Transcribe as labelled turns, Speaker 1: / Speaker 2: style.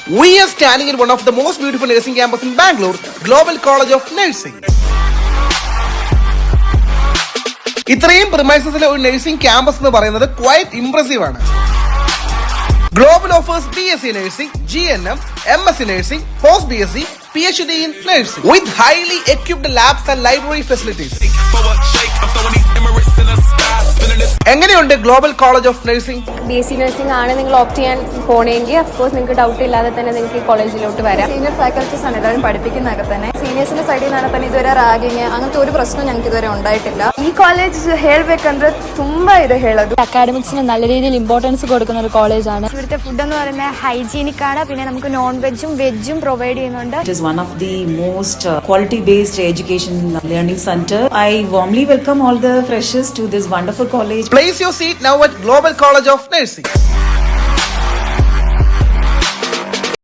Speaker 1: We are standing in one of the most beautiful nursing campus in Bangalore, Global College of Nursing. ഇത്രയും പ്രിമൈസസിലെ ഒരു nursing campus എന്ന് പറയുന്നത് quite impressive ആണ്. Global offers BSc Nursing, GNM, MSc Nursing, Post BSc, PhD in Nursing with highly equipped labs and library facilities. എങ്ങനെയുണ്ട് global college of nursing?
Speaker 2: BSc nursing ആണ് നിങ്ങൾ opt ചെയ്യാൻ പോണെങ്കിൽ അഫ്കോഴ്സ് നിങ്ങൾക്ക് doubt ഇല്ലാതെ തന്നെ നിങ്ങൾക്ക് കോളേജിലോട്ട് വരാം.
Speaker 3: സീനിയർ ഫാക്കൽറ്റീസ് ആണ് എല്ലാവരും പഠിപ്പിക്കുന്നതൊക്കെ തന്നെ. സീനിയേഴ്സിന്റെ സൈഡിൽ നിന്നാണ് തന്നെ ഇതുവരെ റാഗിങ് അങ്ങനത്തെ ഒരു പ്രശ്നം ഞങ്ങൾക്ക് ഇതുവരെ ഉണ്ടായിട്ടില്ല.
Speaker 4: ಈ ಕಾಲೇಜ್ ಹೇಳ್ಬೇಕಂದ್ರೆ ತುಂಬಾ ಇದೆ ಹೇಳೋದು.
Speaker 5: അക്കാഡമിക്സിന് നല്ല രീതിയിൽ ഇമ്പോർട്ടൻസ് കൊടുക്കുന്ന ഒരു കോളേജാണ്.
Speaker 4: ഇവിടുത്തെ ഫുഡ് എന്ന് പറയുന്നത് ഹൈജീനിക് ആണ്. പിന്നെ നമുക്ക് നോൺ വെജും വെജും പ്രൊവൈഡ് ചെയ്യുന്നുണ്ട്.
Speaker 6: It is one of the most quality based education learning center. I warmly welcome all the freshers to this wonderful college.
Speaker 1: Place your seat now at Global College of Nursing.